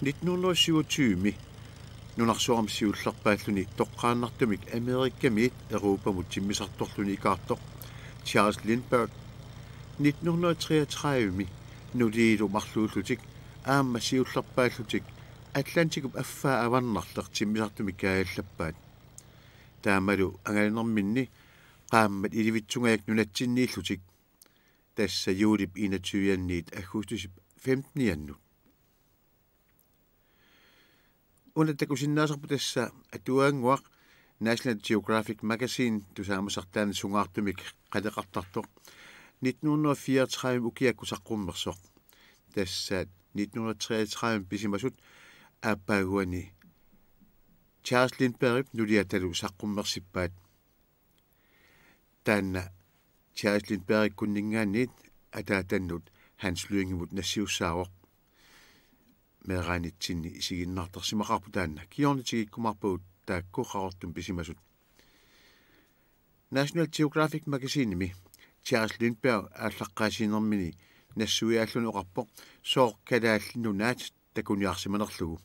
1927 нунарсуармсиуллерпааллуни тоққааннартумик Америккамиит Европамут тиммисарторлуни икаартоқ Charles Lindbergh 1933 нулиилу марлууллутик аама сиуллерпааллутик Атлантикуп аффаа аваннарлер тиммисартумик кааллаппаат таамалу ангалинерминни qaammat ilivitsungaak nunatsinniillutик тасса юулип 21-ниит аггустусип 15-нианнут унатакусиннаасарпу тасса атуаангуақ National Geographic Magazine тусаамасартаани сунгаартумик қалеқартартоқ 1934 укиаккусаққуммерсоқ тассаат 1933 писимасут ааппаагуани Charles Lindbergh нулиаталу саққуммерсиппаат таанна Charles Lindbergh kunningaanniit атаатаннут Hans Lyngimut нассиуссаавоқ мераанитсинни исигиннаартарсимақарпу таанна киорнитигиккумарпагут тааккуқарортум писимасут National Geographic Magazine-ми Charles Lindbergh ааллаққаасинермини нассуиааллунеқарпоқ соор калааллинунаат такуниарсиманерлугу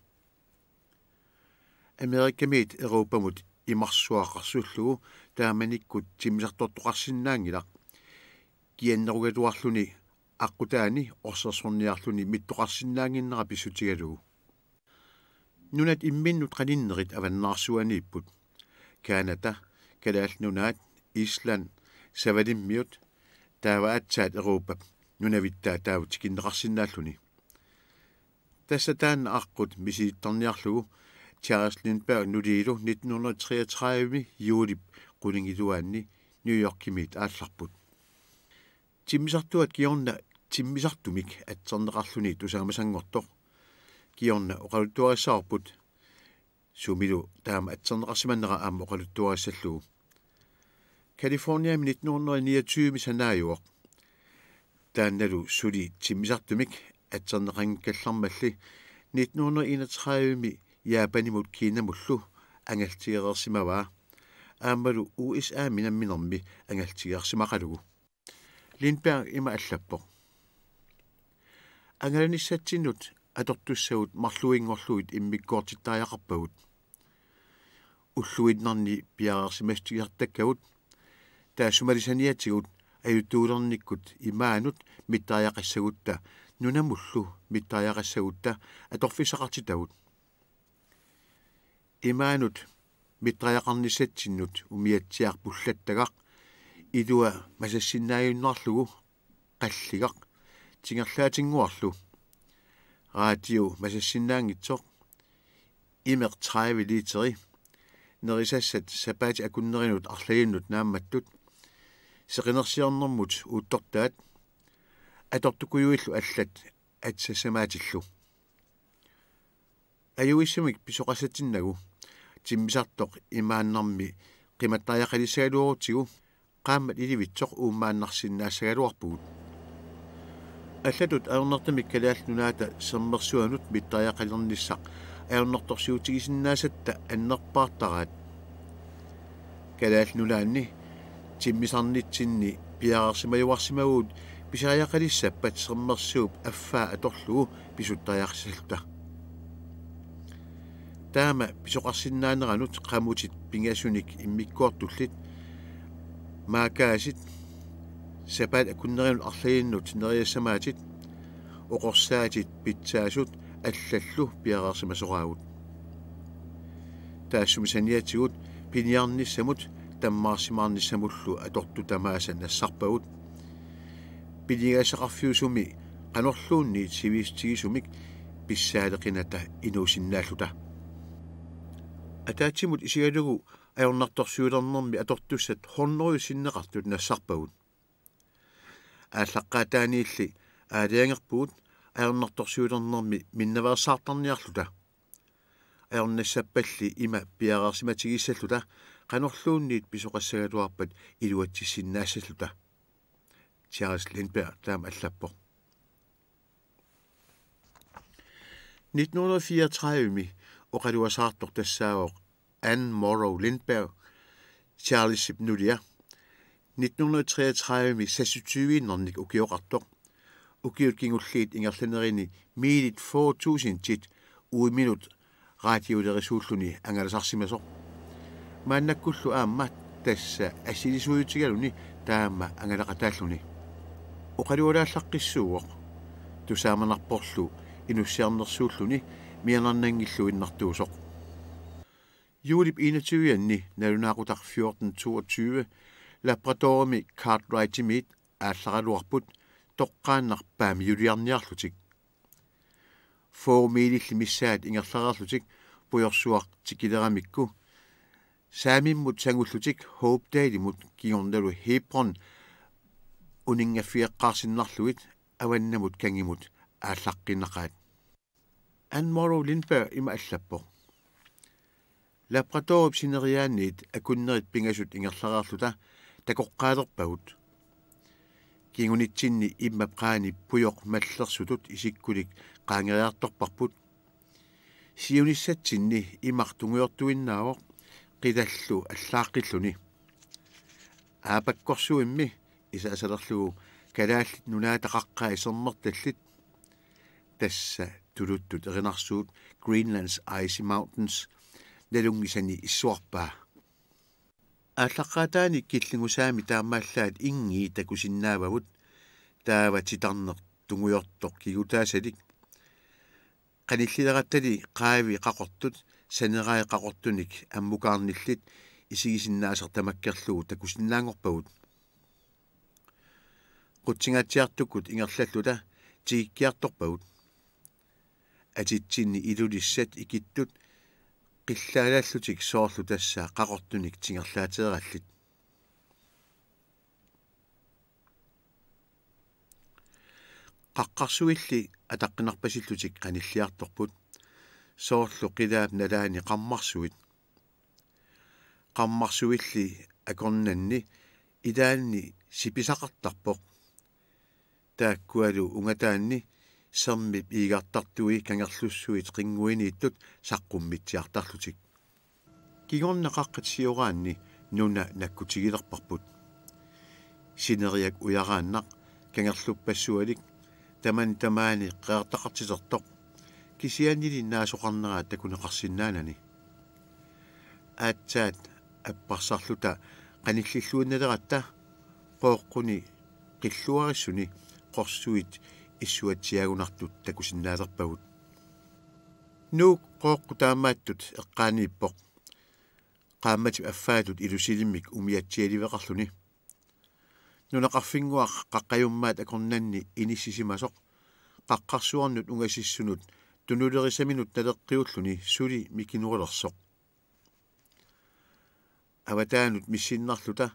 Америккамиит Европамут имарсуақарсуллугу тааманиккут тимисартортоқарсинаангилақ кианнеругалуарлуни аққутаани орсерсорниарлуни миттоқарсинаангиннера писсутигалугу нунат имминнут қалиннерит аваннаарсуанииппут Канада калаалнунаат Исланд савалиммиут тааваатсаат Европа нунавиттаа таавут киннеқарсинааллуни тассатаан аққут мисиитторниарлугу Charles Lindbergh нулиилу 1933 юулип qulingituaanni New Yorkimiit аалларпут тиммисартуат киорна тиммисартумик атсернеқарлуни тусаамасангортоқ киорна оқалуттуариссаарпут сумилу таама атсернеқарсиманнера аама оқалуттуариссаллугу Калифорниами 1929 санааюоқ таанналу сули тиммисартумик атсернеқангкаллармалли 1931 Яапанимут Кинамуллу ангалтигерерсимаваа аамалу USA минамминерми ангалтигерсимақалугу Lindbergh има аллаппоқ ангаланиссатсиннут атортуссагут марлуингорлуит иммиккоортиттааяқарпагут уллуитнарни пиарерсимастигартаккагут таасумалисаниатигут аютуулерниккут имаанут миттааяқассагутта нунамуллу миттааяқассагутта аторфисақартитагут имаанут миттааяқарниссатсиннут умиатсиарпуллаттагақ илуа масассиннааюннарлугу қаллигақ тингерлаатингуарлу радио масассиннаангитсоқ имеқ 30 литери нерисассат сапаати акуннеринут арлаиннут наамматтут сеқинерсиорнэрмут uuttортаат атортукуюиллу аллат атсассамаатиллу аюиссамик писоқассатиннагу тиммисартоқ имааннарми қиматтааяқалиссагалуорутигу qaammat ilivitsoq uummaannarsinnaassagaluarpugut аллатут аернертамик калааллунаата сермерсуанут миттааяқалерниссақ аернерторсиутигисиннаасатта аннерпаартараат калааллунаанни тиммисарнитсинни пиарерсимаюарсимагуут писааяқалиссаппат сермерсууп аффаа аторлугу писуттааяқсалта таама писоқарсиннаанеранут qamutит пингасуник иммиккуартуллит маакаасит сапаат акуннеринут арлаиннут нериассамаатит оқорсаатит питсаасут аллаллу пиарерсимасораагут таассумисаниатигут пиниарниссамут таммаарсимаарниссамуллу аторту тамааса нассарпагут пилигасақарфиусуми qanorluunni сивистигисумик писсаалеқината инуусиннааллута атаатсимут исигалугу аернарторсуулернэрми атортуссат хорнеруйуссиннеқартут нассарпагут ааллаққаатааниилли аалиангерпугут аернарторсуулернэрми миннаваерсаартарниарлута аернассаппалли има пиарерсиматигиссаллута qanorluunniit писоқассагалуарпат илуатсиссиннаассаллута Charles Lindbergh таам аллаппоқ 1934 оқалуасаартор тассаавоқ Anne Morrow Lindbergh Charles Sipnulia 1933 26-нэрник укиоқартоқ укиут кингуллиит ингерланеrini miilit 4000 tit uiminut raatiulerisuulluni angalasarsimasoq maannakkullu aammat tassa assilisuutigaluni taamma angalaqataalluni oqaluulaallaqqissuugoq tusaamanarporlu inussiarnersuulluni mianarnangillu innartuusoq Julip 21 nalunaaqutaq 1422 Labradormi Cartwright-imit аалларалуарпут тоққааннарпаами юлиарниарлутик фоумиилилли миссаат ингерларерлутик пуйорсуар тикилерамикку саамиммут сангуллутик хоупдеилимут кигорналу Hebron унингаффиэққарсиннарлуит аваннамут кангимут ааллаққиннақаат Anne-Morrow Lindberg има аллаппо Labradorip синериаанниит акуннерит пингасут ингерларерлута такоққаалерпагут кингунитсинни иммапqaani пуйоқ маллерсутут исиккулик qaangeriartorparput сиунissatsinni имартунгуйортуиннаавоқ qidallu аллааққиллуни аапаккорсуимми исаасалерлугу калааллит нунаатақаққаа исернерталлит тасса тулуттут эринарсуут Greenland's Icy Mountains налунгисани иссуарпаа ааллаққаатаани киллингусаами таамааллаат ингии такусиннаавагут тааватитарнеқ тунгуйортоқ кигутаасалик qanillilerattali qaavi qaqortut sanerai qaqortunik ammukаарnillit isigisinnaaser tamakkerlugu takusinnaangorpagut qutsingaatiartukut ingerlalluta tigikkiartorpagut atitsinni ilulissat ikittut qillaalaallutik soorlu tassaa qaqortunik tingerlaateerallit qaqqarsuilli ataqqinarpasillutik qanilliartorput soorlu qilaap nalaani qammarsuilli akornanni ilaanni sipisaqartarpoq taakkualu ungataanni sermip iigartartui kangerlussuit qinguiniittut saqqummitsiartarlutik kigornaqaqqatsiuraanni nuna nakkutigilerparput sineriak uyaraannaq kangerluppassualik taman tamaani qeertaqartisertoq kisiannilinnaasuqarneraa takuneqarsinnaanani aatsaat apparsarluta qanillilluunnaleratta qooqquni qilluarissuni qorsuit issuatsiagunartut takusinnaalerpagut nuuk qooqqu taamaattut eqqaaniippoq qaammati affaatut ilusilimmik umiatsialiveqarluni nunaqarfinguaq qaqqajummaat akornanni inissisimasoq qaqqarsuarnut ungasissunut tunulerisaminut naleqqiulluni suli mikinurelersoq avataanut missinnarluta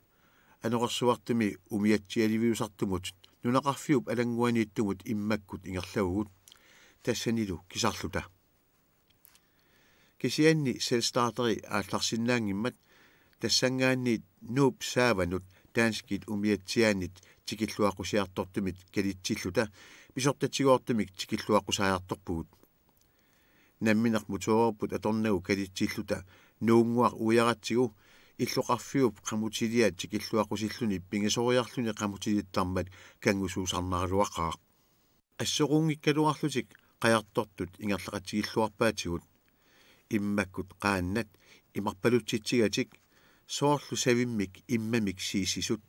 anoqersuartumi umiatsialiviusartumut nunaqarfiup alanguaniittumut immakkut ingerlavugut tassanilu kisarluta kisianni selvstarteri aallarsinnaangimmat tassangaanniit nuup saavanut taanskit umiatsiaannit tikilluaqusiartortumit kalitsilluta pisortatsigortumik tikilluaqusaajartorpugut nammineq mutuorput atornagu kalitsilluta nuunguaq uyaratsigu illoqarfiup qamutiliat tikilluaqusilluni pingasoriarluni qamutilittarmat kangusuusarnaraluaqaaq assoqungikkaluarlutik qajartortut ingerlaqatigilluarpaatigut immakkut qaannat imarpalutsitsigatik soorlu savimmik immamik siisisut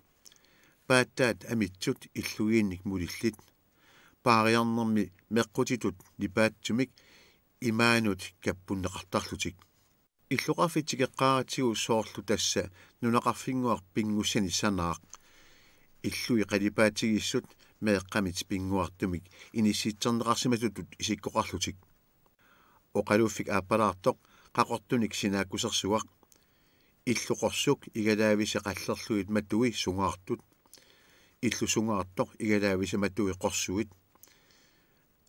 paattaat amitsut illugiinnik mulillit paariarnermi meqqutitut nipaatsumik imaanut kappunneqartarlutik illuqarfitikeqqaaratigu soorlu tassa nunaqarfinguaq pingussani sanaaq illui qalipaatigissut meeqqamit pinguartumik inissitserneqarsimatutut isikkoqarlutik oqaluuffik aappalaartoq qaqortunik sinaakkusersuaq illuqorsuk igalaavisi qallerluit matui sungaartut illu sungaartoq igalaavisi matui qorsuit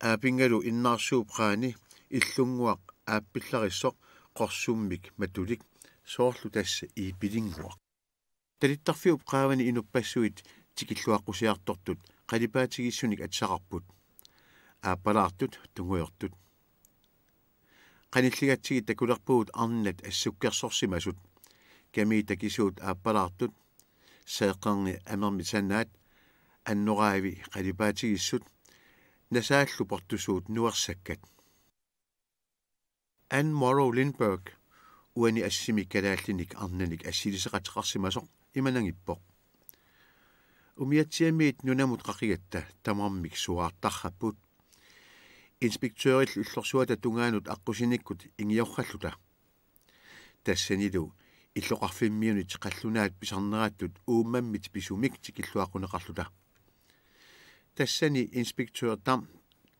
aapingalu innaarsuup qaani illunguaq aappillarисsoq qorsummik matulik soorlu tassa iipilinguaq talittarfiup qaavani inupassuit tikilluaqqusiartortut qalipaatigисsunik atsaqarput aappalaartut tunguyortut qanilligatsigi takulerpugut arnat assukkersorsimasut kamiita kisuut aappalaartut seeqerni amermi sanaat annoraavi qalipaatigissut nasaallu portusuut nuersakkat Anne Morrow Lindbergh uani assimi kalaallinik arnanik assiliseqatiqarsimasoq imanangippoq umiatsiamiit nunamut qaqigatta tamarmik suaartarrapput inspektøöril ullorsuata tungaanut aqusinikkut ingiorralluta тассанилу иллоқарфиммиунит қаллунаат писарнерааttut ууммаммит писумик тикиллуақунеқарлута тассани инспектør Dam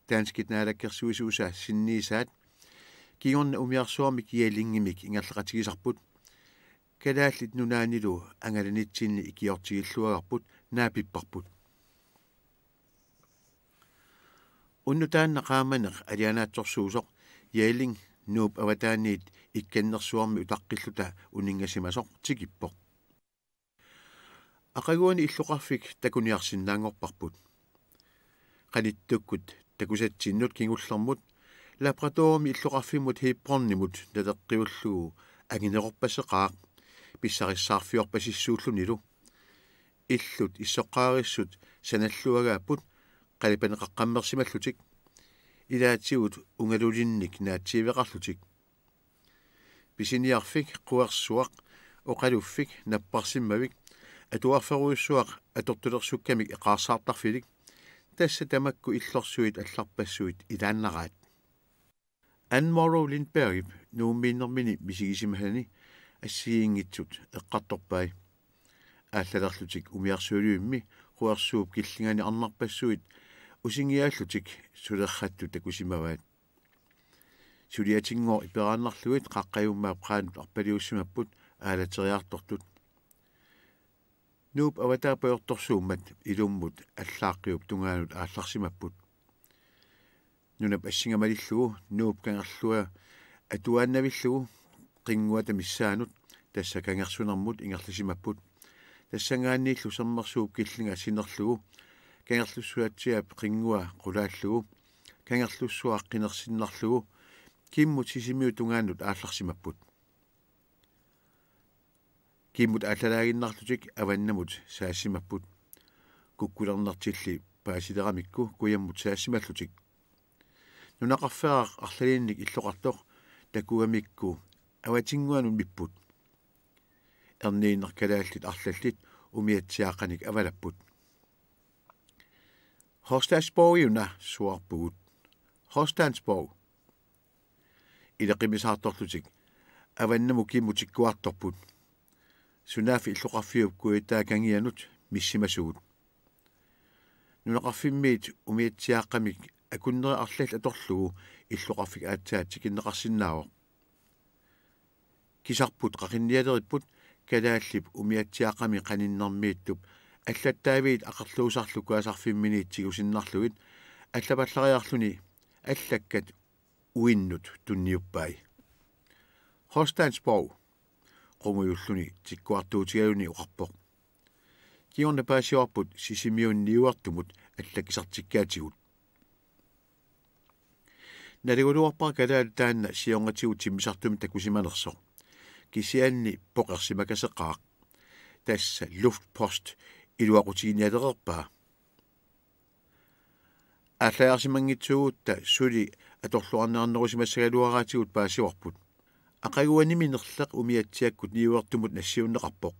Danskit naalakkерсуисууса синниисаат кигорна умиарсуармик иалингимик ингерлеқатигисарпут калааллит нунаанилу ангаланитсинни икиортигиллуагарпут наапиппарпут уннутаанна qaamaneq алианаатсорсуусоq яалинг нууп аватааниит икканнерсуарми утаққиллута унингасимасоq тикиппоq ақагуани иллоқарфик такуниарсиннаангорпарпут qaниттуккут такусатсиннут кингуллермут лабрадорми иллоқарфиммут хиппорнимут натеққиуллугу агинеқорпассеқаақ писсариссаарфиорпасиссууллунилу иллут иссоққаариссут саналлуагааппут қалипанеқаққаммерсималлутик илаатигут унгалулинник наатсивеқарлутик писиниарфик қуарсуақ оқалуффик наппарсиммавик атуарферуйуссуақ атортулерсуккамик эқарсаартарфилик тасса тамакку иллорсуит алларпассуит илааннараат Anne Morrow Lindbergh нууммииннэрмини мисигисимахани ассигингитсут эққарторпай ааллалерлутик умиарсуулиумми қуарсууп киллингани арнарпассуит усингиааллутик сулерратту такусимаваат сулиатингоо иперааннарлуит қаққаюммаа праанут арпалиуссимаппут аалатериартортут нууп аватаапаёрторсууммат илуммут аллааққиуп тунгаанут аалларсимаппут нунап ассингамалиллугу нууп кангерлуа атуааннавиллугу қингуата миссаанут тасса кангерсунэрмут ингерлисимаппут тассангааннииллу сермерсууп киллинга синерлугу кангерлуссуатсиап қингуа қулааллугу кангерлуссуаққинерсиннарлугу киммут сисимиу тунгаанут аалларсимаппут киммут ааллалаагиннарлутик аваннамут саассимаппут куккулернартилли паасилерамикку куяммут саассималлутик нунақарфеқар арлалинник иллоқартоқ такуамикку аватингуанун миппут эрнииннер калааллит арлаллит умиатсиақаник авалаппут Horstadsborguna суарпугут Horstadsborg илеқимисаарторлутик аваннаму киммутиккуарторпут сунаафи иллоқарфиуп куитаа кангианут миссимасугут нунақарфиммиит умиатсиаққамик акуннери арлал аторлугу иллоқарфик аатсаат тикиннеқарсиннаавоқ кисарпут қақинниалериппут калааллип умиатсиаққами қаниннэрмииттуп аллаттаавиит ақарлуусарлукуасарфимминиитсигусиннарлугит аллапаллариарлуни аллаккат уиннут тунниуппай Horstadsborg qumuйуллуни тиккуартуутигалуни уқарпоқ киорна паасиорпут сисимиунниуартумут аллакисартиккаатигут налигулуарпар калаал таанна сионгатигут тиммисартуми такусиманерсоқ кисианни поқерсимакасеқаақ тасса luftpost илуақутигиниалерерпаа ааллаарсимангитсугутта сули аторлуарнеарнерусимассагалуараатигут паасиорпут ақагуаниминерлеқ умиатсиаккут ниуертумут нассиуннеқарпоқ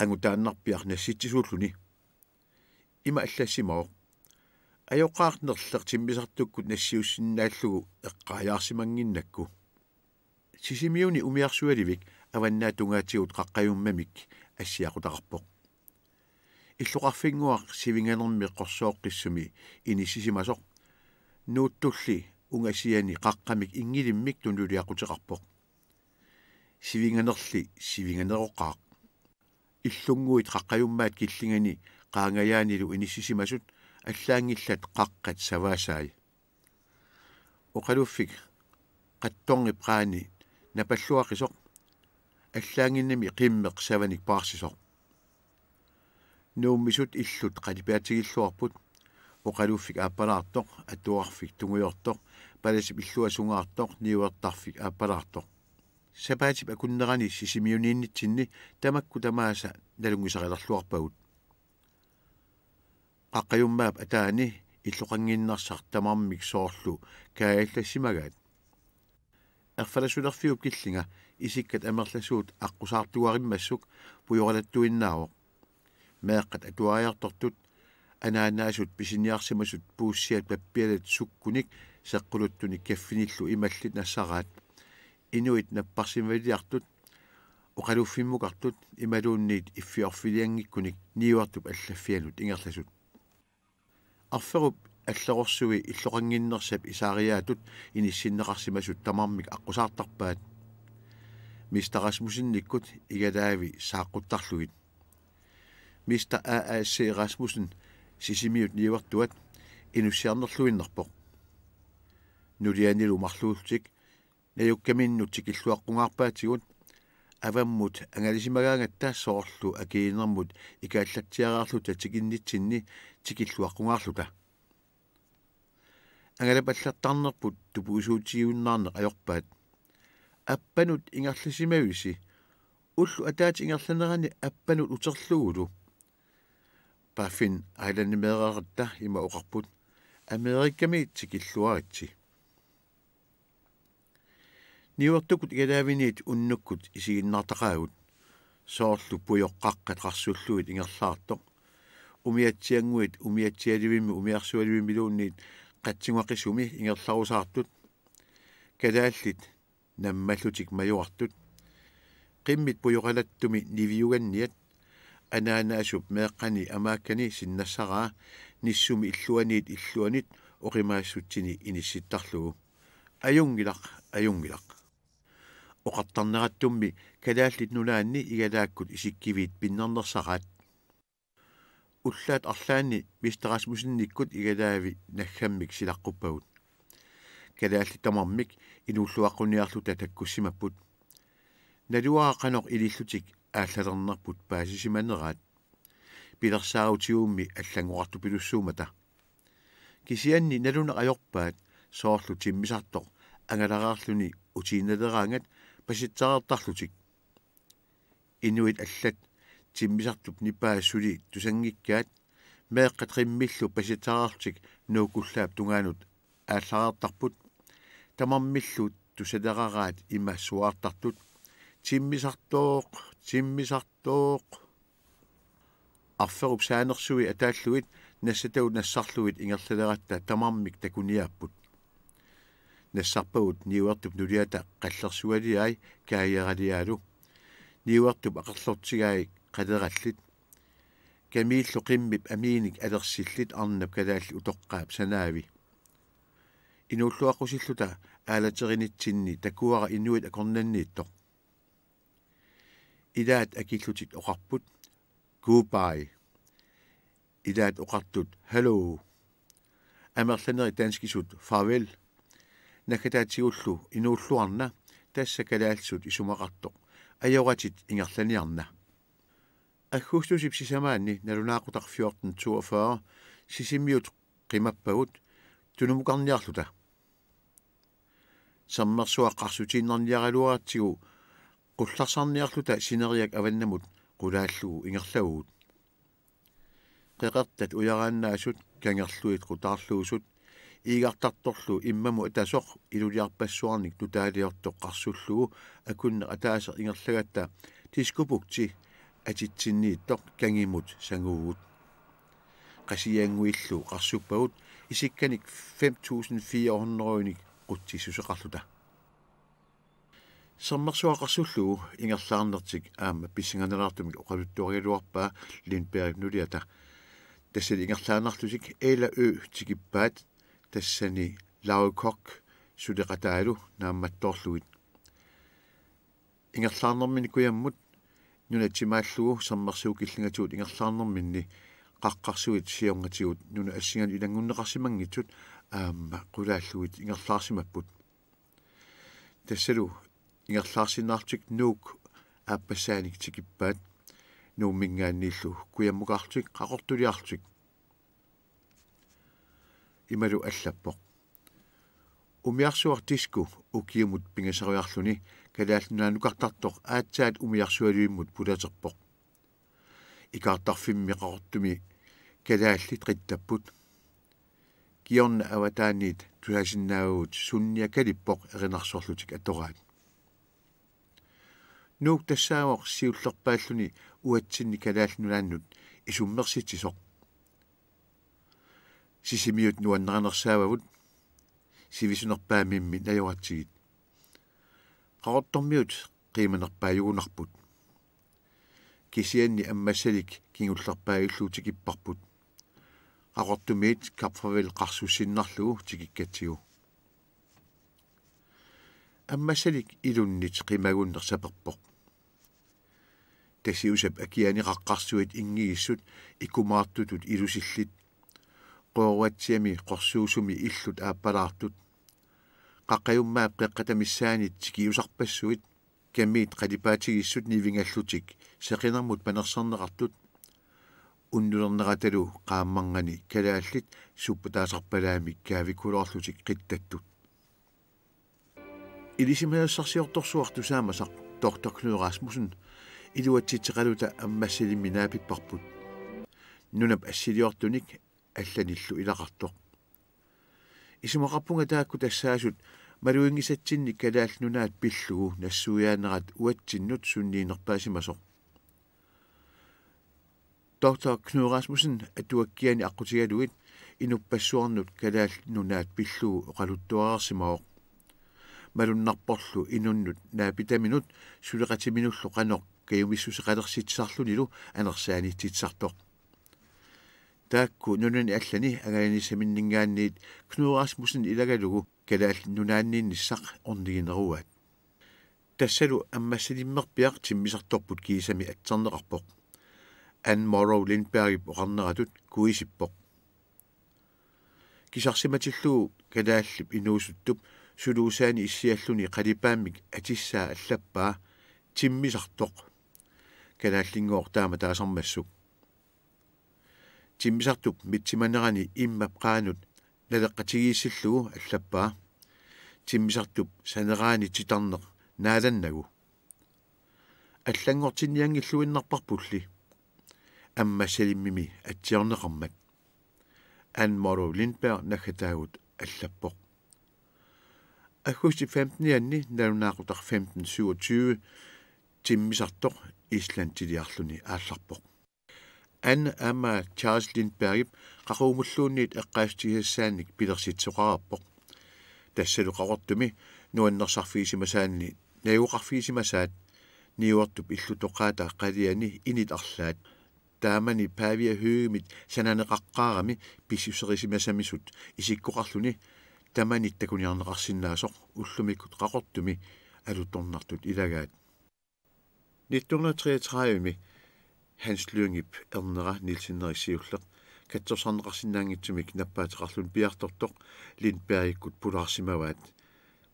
ангутааннарпиар насситсисууллуни има аллассимаоқ аёққаартнерлеқ тиммисартуккут нассиуссиннааллугу эққааяарсимангиннакку сисимиуни умиарсуаливик аваннаа тунгаатигут қаққаюммамик ассиақутақарпоқ иллоқарфингуақ сивинганерми қорсооққиссуми инисисимасоқ нууттулли унгасиани қаққамик ингилиммик тунулиақутеқарпоқ сивинганерли сивинганероққаақ иллунгуит қаққаюммаат киллингани qaangаяанилу инисисимасут аллаангиллат қаққат саваасаи оқалуффик қатторни праани напаллуақисоқ аллаангиннами қиммеқ саваник паарсисоқ нууммисут иллут қалипаатигиллуарпут оқалуффик ааппалаартоқ атуарфик тунгуйортоқ паласип иллуасунгаартоқ ниуертарфик ааппалаартоқ сапаатип акуннерани сисимиунииннитсинни тамакку тамааса налунгисариларлуарпагут қаққаюммаап атаани иллоқангиннарсар тамармик соорлу кааллассимагаат erfalasulerfiup killinga isikkat amerlasuut аққусаартуариммассук пуйоралаттуиннаавоқ меэққат атуариартортут анааннаасут писиниарсимасут пууссиат паппиалат суккуник сеққулуттуник каффиниллу ималлит нассараат инуит наппарсимавилиартут оқалуффиммукартут ималуунниит иффиорфилиангиккуник ниуартуп аллаффианут ингерласут арферуп аллерорсуи иллоқангиннерсап исаариаатут иниссиннеқарсимасут тамармик аққусаартарпаат мистер Расмусенниккут игалаави сааққуттарлугит мистер ААС Расмусен сисимиут ниуартуат инуссиарнерлуиннерпоқ нулианилу марлуултик наюккаминнутик иллуаққунгаарпаатигут аваммут ангалисимагаангатта соорлу акиинермут икааллатсиараарлута тикиннитсинни тикиллуаққунгаарлута ангалапаллартарнерпут тупуусуутигиуннаарнеқ ajorpaat аппанут ингерласимависи уллу атаат ингерланерани аппанут утерлугулу паффин айланнимеэраарта има оқарпут америкками тикиллуаритси ниуартукут игалаавиниит уннуккут исигиннаартақаагут соорлу пуйоққаққат қарсуллуит ингерлаартоқ умиатсиангуит умиатсиаливимми умиарсуаливиммилуунниит қатсигуақисуми ингерларусаартут калааллит наммаллутик маюартут қиммит пуйоқалаттуми нивиуганниат анаанаасуп меэққани амааккани синнассараа ниссуми иллуанит оқимаассутсини инисситтарлугу аюнгилақ оқартарнераттумми калааллит нулаанни игалааккут исиккивиит пиннернерсараат уллаат арлаани мистер Расмусенниккут игалаави наггаммик силаққуппагут калаалли тамармик инуллуаққуниарлута таккуссимаппут налуаақанеқ илиллутик ааллалернерпут паасисиманераат пилерсааутигуумми аллангуарту пилуссуумата кисианни налунеқ ajorpaat соорлу тиммисартоқ ангалараарлуни утиинналераангат паситсаартарлутик инуит аллат тиммисартуп нипаассули тусангиккаат меэққатриммиллу паситсараартик нуукуллаап тунгаанут ааллараартарпут тамармиллу тусалерараат имассуаартартут тиммисартооқ арферуп саанерсуи атааллуит нассатагут нассарлуит ингерлалератта тамармик такуниааппут нассарпагут ниуартуп нулиата қаллерсуалиай кааиералиалу ниуартуп ақарлортигаи қалераллит камииллу қиммип амииник алерсиллит арнап калаалли утоққаап санаави инуллуаққусиллута аалатеринитсинни такуара инуит акорнаннииттоқ илаат акиллутик оқарпут goodbye илаат оқартут hello амерланери танскисут farvel накатаатигуллу инууллуарна тасса калаалсут исумақартоқ ajоратит ингерланиарна аггустусип сисамаанни налунаақутар 1442 сисиммиут қимаппагут тунумукарниарлута саммерсуаққарсутииннарниаралуаратсигу qullarсарниарлута синериак аваннамут qulaallугу ингерлагуут qeqertat уярааннаасут кангерлуит qutaarluusut иигартарторлу иммаму атасоқ илулиарпассуарник тутаалиортоқ қарсуллугу акунне атаасер ингерлагатта тискупукти атитсиннииттоқ кангимут сангуугут qasiangуиллу қарсуппагут исикканик 5400ник quttissusеқарлута саммерсуақарсуллугу ингерлаарнертик аама писсинганалаартумик оқалуттуариалуарпаа линберг нулиата тассали ингерлаанарлутик эла тикиппаат тассани лаукок сулеқатаалу наамматтоорлугит ингерлаарнэрмини куяммут нунатсимааллугу саммерсуу киллингатуут ингерлаарнэрминни qaqqarsuit siongatigut nuna assingan ilangunneqarsimangitsut aamma qulaallugit ingerlaarsimapput tassalu ingerlaarsinnaartik nuuk aappasaanik tikippaat nuummingaanniillu kuyammukaartik qaqortuliartik imalu allappoq umiarsuartisku ukiumut pingasariarluni kalaallunanukartartoq aatsaat umiarsualuimmut pulaterpoq ikaartarfimmiqaqortumi kalaallit qittapput kiorna awataaniit tuhasinnaaugut sunnia kalippoq erinarsorlutik atoraat nuuk tassaawoq siullerpaalluni uatsinni kalaalnulaannut isummersitsisoq sisimiut nuanneranерсаавагут сивисунерпаамимми наёратсигит qaqortormiut qiimanerpaayugunarput kisianni аммассалик кингуллерпаагиллуутикиппарпут qaqortumiit Kapfarvel qarsussinnarlugu tikikkatsigu аммассалик илуннит qimagunnersaperpoq тасиусап акиани qaqqarsuit ингигиссут иккумаартутут илусиллит qoorwatsiami qorsuusumi illut aappalaartut qaqqayummaap qeqqatamissaanit tikiusarpassuit kamiit qalipaatigissuut nivingallutik seqinermut panerserneqartut unnulerneratalu qaammarngani kalaallit supputaasarpalaamik kaavikuloorlutik qittattut ilisimajassarsiortorsuartu saamasaq Dr. Knud Rasmussen iluatsitseqaluta аммассалимми наапиппарпут нунап ассилиортуник алланиллу илақартоқ исумақарпунга таакку тассаасут малуингисатсинни калаалнунаат пиллугу нассуяанерат уатсиннут сунниинерпаасимасоқ Dr. Knud Rasmussen атуаккиани аққутигалуит инуппассуарнут калаалнунаат пиллугу оқалуттуарерсимаоқ малуннарпорлу инуннут наапитаминут сулеқатиминуллу қанеқ каюмиссусеқалерситсарлунилу анерсаанитсартоқ таакку нунани аллани агаанисаминнингаанниит Knud Rasmussen илагалугу калаалнунаанниинниссақ орнигинеруаат тассалу аммассалиммерпиақ тиммисарторпут кисами атсернеқарпоқ Anne Morrow Lindberg оқарнератут куисиппоқ кисарсиматиллуу калааллип инуусуттуп сулуусаани иссиаллуни қалипааммик атиссаа аллаппаа тиммисартоқ калааллингоор таама таасармассук тиммисартуп митсиманерани иммап qaanut налеққатигииссиллугу аллаппаа тиммисартуп санераани титарнеқ нааланнагу аллангортинниангиллуиннарпарпулли аммассалиммими атсиорнеқармат Anne Morrow Lindberg накатаагут аллаппоқ аггусти 15-ианни налунаақутар 1527 тиммисартоқ исландтилиарлуни аалларпоқ Anne Amma Charles Lindberg qaqaumulluunniit eqqaastigisaannik pilersitsoqararpoq tassalu qaqortumi nuannersarfiisimasaanni nayuqarfiisimasaat niuartup illutoqaata qaliani init arlaat taamani paavia hyymit sananeqaqqaarami pissuserisimасамисут isikkoqarluni tamanit takuniarneqarsinnaasoq ullumikut qaqortumi alutornartut ilagaat 1933 Hans Lyngip ernera nilsinnerisiulleq katsorsarneqarsinnaangitsumik nappaatiqarlun piartortoq Lindbergikkut pularsimavaat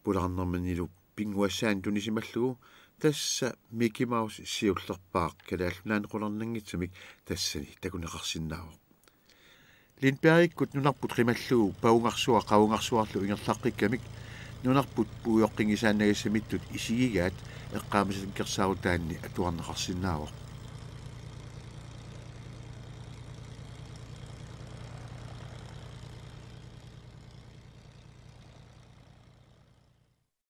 pularnermanilu pinguassaan tunisimallugu tassa Mickey Mouse siullerpaaq kalaallunaanqulernanngitsumik tassani takuneqarsinnaagoq Lindbergikkut nunarput qimallugu paungarsuа qaungarsuarlu ingerlaqqikkamik nunarput puuyoqqingisaannagassamittut isigigaat eqqaamisatkersaarutaanni atuarneqarsinnaagoq